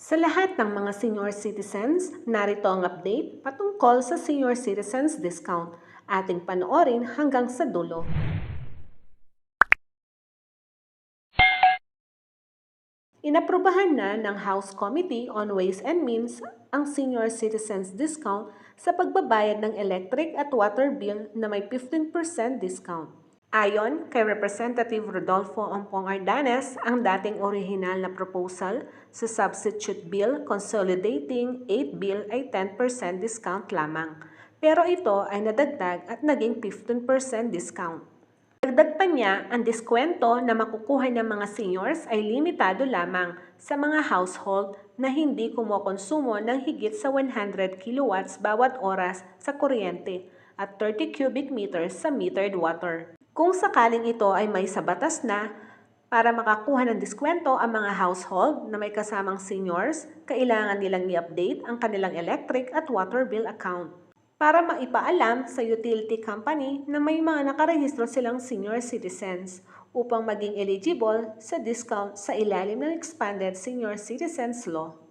Sa lahat ng mga senior citizens, narito ang update patungkol sa senior citizens discount. Ating panoorin hanggang sa dulo. Inaprubahan na ng House Committee on Ways and Means ang senior citizens discount sa pagbabayad ng electric at water bill na may 15% discount. Ayon kay Representative Rodolfo Ompong Ardanes, ang dating orihinal na proposal sa substitute bill consolidating 8 bill ay 10% discount lamang. Pero ito ay nadagdag at naging 15% discount. Dagdag pa niya, ang diskwento na makukuha ng mga seniors ay limitado lamang sa mga household na hindi kumokonsumo ng higit sa 100 kilowatts bawat oras sa kuryente at 30 cubic meters sa metered water. Kung sakaling ito ay may sa batas na, para makakuha ng diskwento ang mga household na may kasamang seniors, kailangan nilang i-update ang kanilang electric at water bill account para maipaalam sa utility company na may mga nakarehistro silang senior citizens upang maging eligible sa discount sa ilalim ng Expanded Senior Citizens Law.